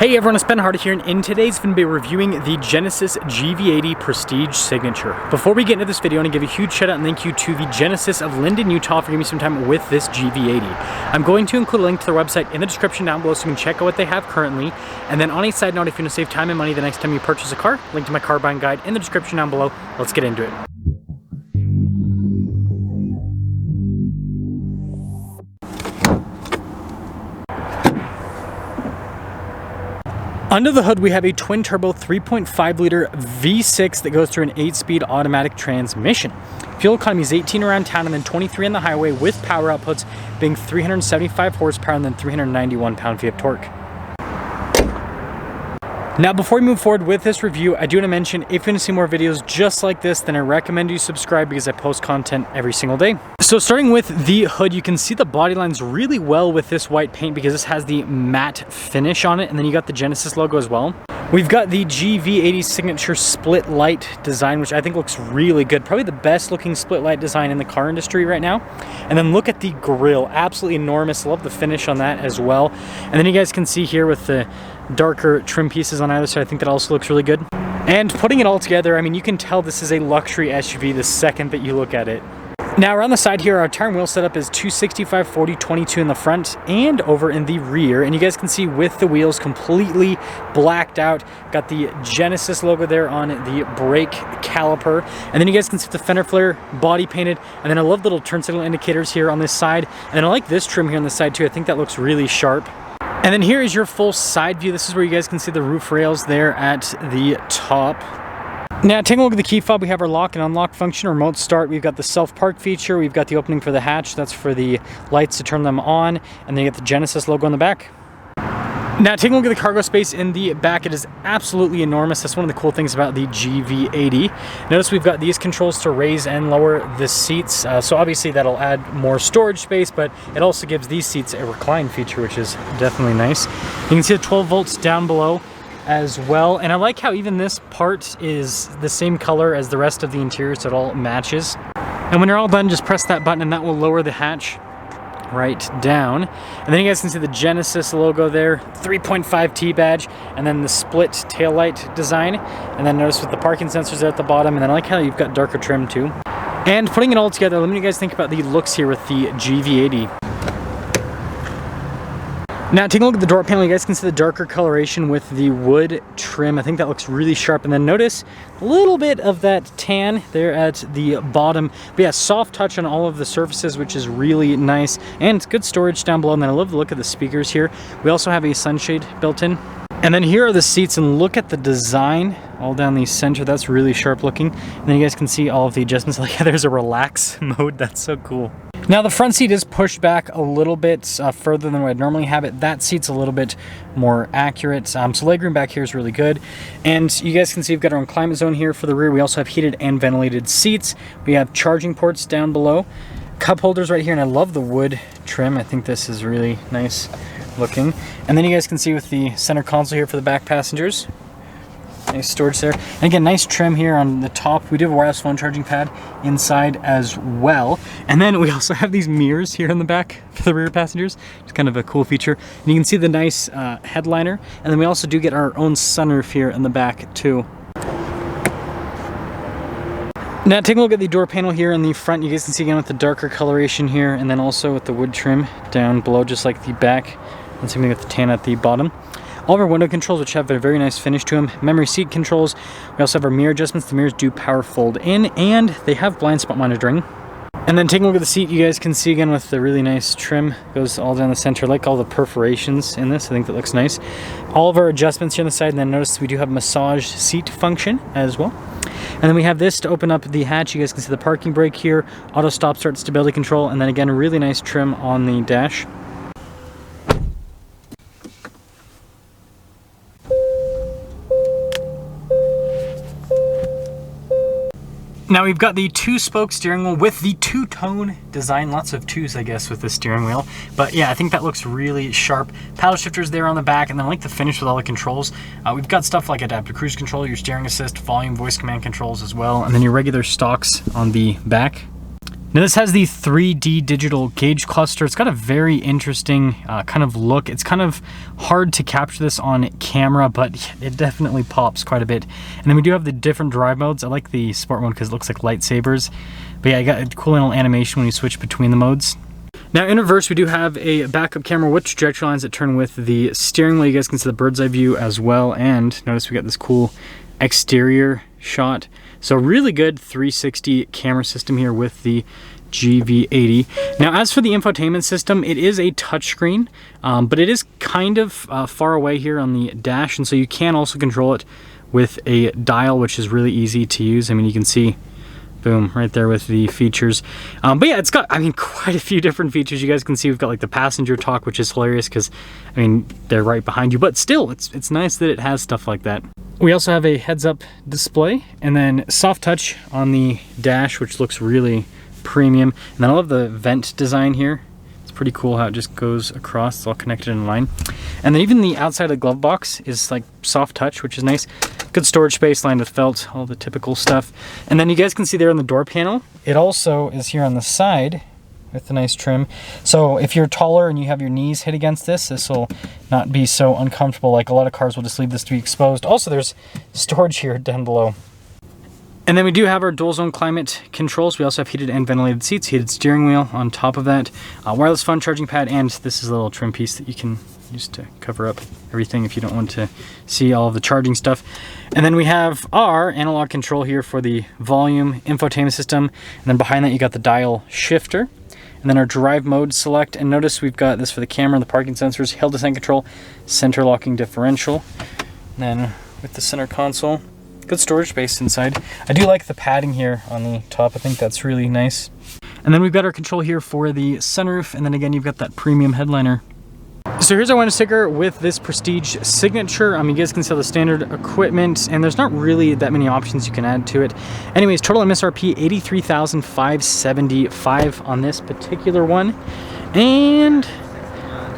Hey everyone, it's Ben Hardy here, and in today's video, we'll be reviewing the Genesis GV80 Prestige Signature. Before we get into this video, I want to give a huge shout out and thank you to the Genesis of Linden, Utah for giving me some time with this GV80. I'm going to include a link to their website in the description down below so you can check out what they have currently. And then on a side note, if you want to save time and money the next time you purchase a car, link to my car buying guide in the description down below. Let's get into it. Under the hood, we have a twin-turbo 3.5-liter V6 that goes through an 8-speed automatic transmission. Fuel economy is 18 around town and then 23 on the highway, with power outputs being 375 horsepower and then 391 pound-feet of torque. Now, before we move forward with this review, I do want to mention, if you want to see more videos just like this, then I recommend you subscribe because I post content every single day. So starting with the hood, you can see the body lines really well with this white paint because this has the matte finish on it, and then you got the Genesis logo as well. We've got the GV80 signature split light design, which I think looks really good. Probably the best looking split light design in the car industry right now. And then look at the grille, absolutely enormous. Love the finish on that as well. And then you guys can see here with the darker trim pieces on either side, I think that also looks really good. And putting it all together, I mean, you can tell this is a luxury SUV the second that you look at it. Now around the side here, our tire and wheel setup is 265, 40, 22 in the front and over in the rear. And you guys can see with the wheels completely blacked out, got the Genesis logo there on the brake caliper. And then you guys can see the fender flare body painted. And then I love the little turn signal indicators here on this side. And then I like this trim here on the side too. I think that looks really sharp. And then here is your full side view. This is where you guys can see the roof rails there at the top. Now, taking a look at the key fob, we have our lock and unlock function, remote start. We've got the self-park feature. We've got the opening for the hatch. That's for the lights to turn them on. And then you get the Genesis logo on the back. Now, taking a look at the cargo space in the back, it is absolutely enormous. That's one of the cool things about the GV80. Notice we've got these controls to raise and lower the seats. So obviously that'll add more storage space, but it also gives these seats a recline feature, which is definitely nice. You can see the 12 volts down below as well, and I like how even this part is the same color as the rest of the interior, so it all matches. And when you're all done, just press that button and that will lower the hatch right down. And then you guys can see the Genesis logo there, 3.5 T badge, and then the split taillight design. And then notice with the parking sensors there at the bottom, and then I like how you've got darker trim too. And putting it all together, let me guys think about the looks here with the GV80. Now, taking a look at the door panel, you guys can see the darker coloration with the wood trim. I think that looks really sharp. And then notice a little bit of that tan there at the bottom. But yeah, soft touch on all of the surfaces, which is really nice. And it's good storage down below. And then I love the look of the speakers here. We also have a sunshade built in. And then here are the seats, and look at the design all down the center. That's really sharp looking. And then you guys can see all of the adjustments. Like, there's a relax mode. That's so cool. Now, the front seat is pushed back a little bit further than what I'd normally have it. That seat's a little bit more accurate. So legroom back here is really good. And you guys can see we've got our own climate zone here for the rear. We also have heated and ventilated seats. We have charging ports down below. Cup holders right here, and I love the wood trim. I think this is really nice looking. And then you guys can see with the center console here for the back passengers. Nice storage there. And again, nice trim here on the top. We do have a wireless phone charging pad inside as well. And then we also have these mirrors here in the back for the rear passengers. It's kind of a cool feature. And you can see the nice headliner. And then we also do get our own sunroof here in the back too. Now, taking a look at the door panel here in the front, you guys can see again with the darker coloration here, and then also with the wood trim down below, just like the back. And same thing with the tan at the bottom. All of our window controls, which have a very nice finish to them. Memory seat controls. We also have our mirror adjustments. The mirrors do power fold in, and they have blind spot monitoring. And then taking a look at the seat, you guys can see again with the really nice trim. Goes all down the center. I like all the perforations in this. I think that looks nice. All of our adjustments here on the side, and then notice we do have a massage seat function as well. And then we have this to open up the hatch. You guys can see the parking brake here, auto stop start stability control, and then again, a really nice trim on the dash. Now we've got the two-spoke steering wheel with the two-tone design. Lots of twos, I guess, with the steering wheel. But yeah, I think that looks really sharp. Paddle shifters there on the back, and then I like the finish with all the controls. We've got stuff like adaptive cruise control, your steering assist, volume, voice command controls as well, and then your regular stocks on the back. Now this has the 3D digital gauge cluster. It's got a very interesting kind of look. It's kind of hard to capture this on camera, but it definitely pops quite a bit. And then we do have the different drive modes. I like the sport mode because it looks like lightsabers. But yeah, you got a cool little animation when you switch between the modes. Now in reverse, we do have a backup camera with trajectory lines that turn with the steering wheel. You guys can see the bird's eye view as well. And notice we got this cool exterior shot. So really good 360 camera system here with the GV80. Now as for the infotainment system, it is a touchscreen, but it is kind of far away here on the dash, and so you can also control it with a dial, which is really easy to use. I mean, you can see, boom, right there with the features. But yeah, it's got, I mean, quite a few different features. You guys can see we've got like the passenger talk, which is hilarious because, I mean, they're right behind you, but still, it's nice that it has stuff like that. We also have a heads-up display, and then soft touch on the dash, which looks really premium. And then I love the vent design here. It's pretty cool how it just goes across. It's all connected in line. And then even the outside of the glove box is like soft touch, which is nice. Good storage space, lined with felt, all the typical stuff. And then you guys can see there on the door panel, it also is here on the side with the nice trim. So if you're taller and you have your knees hit against this, this will not be so uncomfortable. Like a lot of cars will just leave this to be exposed. Also, there's storage here down below. And then we do have our dual zone climate controls. We also have heated and ventilated seats, heated steering wheel on top of that, wireless phone charging pad, and this is a little trim piece that you can use to cover up everything if you don't want to see all of the charging stuff. And then we have our analog control here for the volume infotainment system. And then behind that, you got the dial shifter. And then our drive mode select, and notice we've got this for the camera, the parking sensors, hill descent control, center locking differential. And then with the center console, good storage space inside. I do like the padding here on the top. I think that's really nice. And then we've got our control here for the sunroof, and then again, you've got that premium headliner. So here's our window sticker with this Prestige Signature. You guys can see the standard equipment, and there's not really that many options you can add to it. Anyways, total MSRP $83,575 on this particular one. And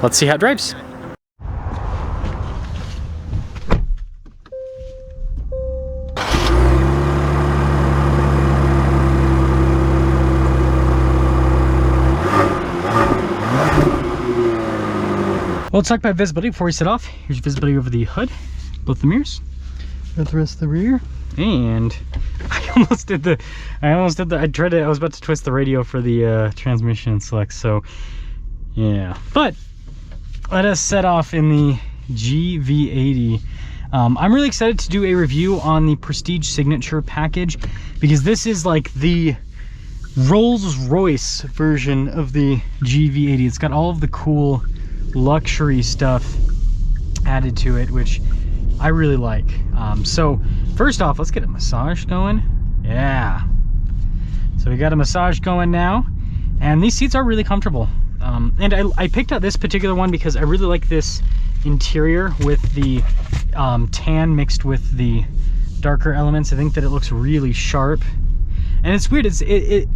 let's see how it drives. Well, let's talk about visibility before we set off. Here's visibility over the hood, both the mirrors, got the rest of the rear, and I almost did the, I was about to twist the radio for the transmission and select, so yeah. But let us set off in the GV80. I'm really excited to do a review on the Prestige Signature package because this is like the Rolls-Royce version of the GV80. It's got all of the cool luxury stuff added to it, which I really like. So first off, let's get a massage going. Yeah, so we got a massage going now, and these seats are really comfortable. And I picked out this particular one because I really like this interior with the tan mixed with the darker elements. I think that it looks really sharp, and it's weird. It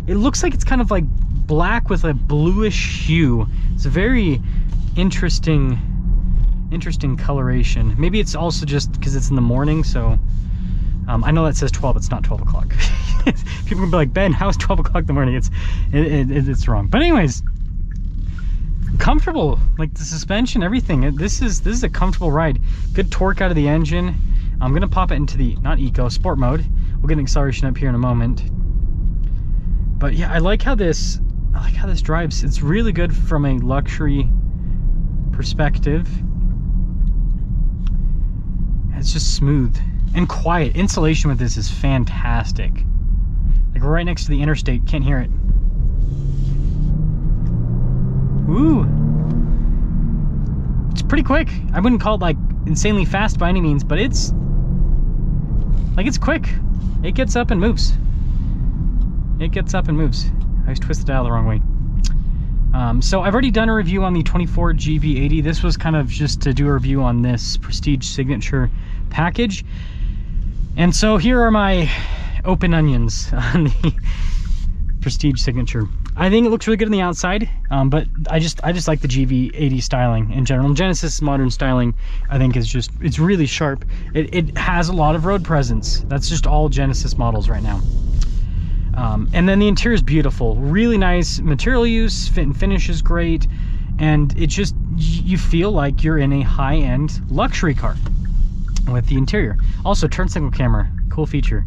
looks like it's kind of like black with a bluish hue. It's a very interesting coloration. Maybe it's also just because it's in the morning, so I know that says 12, it's not 12 o'clock. People can be like, Ben, how is 12 o'clock in the morning? It's wrong. But anyways, comfortable, like the suspension, everything. This is a comfortable ride. Good torque out of the engine. I'm gonna pop it into the, not eco, sport mode. We'll get an acceleration up here in a moment. But yeah, I like how this drives. It's really good from a luxury perspective. It's just smooth and quiet. Insulation with this is fantastic. Like we're right next to the interstate, can't hear it. Ooh, it's pretty quick. I wouldn't call it like insanely fast by any means, but it's quick. It gets up and moves. It gets up and moves. I was twisted out the wrong way. So I've already done a review on the 24 GV80. This was kind of just to do a review on this Prestige Signature package. And so here are my open onions on the Prestige Signature. I think it looks really good on the outside, but I just like the GV80 styling in general. And Genesis modern styling, I think, is just, it's really sharp. It has a lot of road presence. That's just all Genesis models right now. And then the interior is beautiful, really nice material use, fit and finish is great, and it just, you feel like you're in a high-end luxury car with the interior. Also, turn signal camera, cool feature.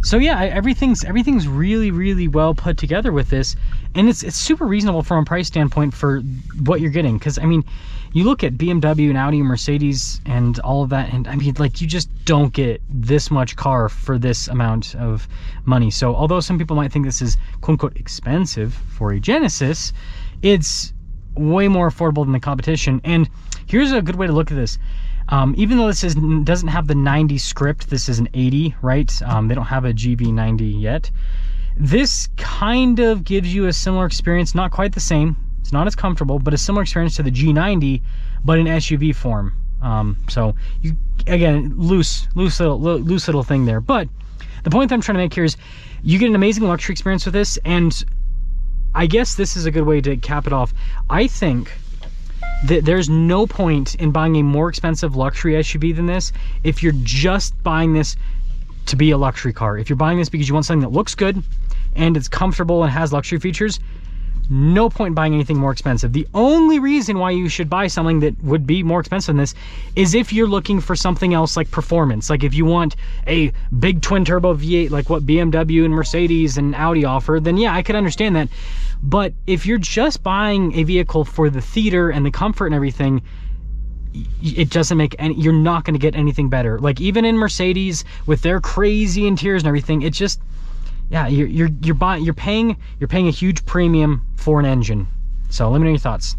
So yeah, everything's really well put together with this, and it's super reasonable from a price standpoint for what you're getting. Because I mean, you look at BMW and Audi and Mercedes and all of that, and I mean, like, you just don't get this much car for this amount of money. So although some people might think this is quote unquote expensive for a Genesis, it's way more affordable than the competition. And here's a good way to look at this. Even though this doesn't have the 90 script, this is an 80, right? They don't have a GV90 yet. This kind of gives you a similar experience, not quite the same. It's not as comfortable, but a similar experience to the G90, but in SUV form. So you, again, loose little thing there. But the point that I'm trying to make here is you get an amazing luxury experience with this, and I guess this is a good way to cap it off. I think there's no point in buying a more expensive luxury SUV than this if you're just buying this to be a luxury car. If you're buying this because you want something that looks good and it's comfortable and has luxury features, no point in buying anything more expensive. The only reason why you should buy something that would be more expensive than this is if you're looking for something else like performance. Like if you want a big twin turbo V8 like what BMW and Mercedes and Audi offer, then yeah, I could understand that. But if you're just buying a vehicle for the theater and the comfort and everything, it doesn't make any, you're not going to get anything better. Like even in Mercedes with their crazy interiors and everything, it just, yeah, you're paying a huge premium for an engine. So let me know your thoughts.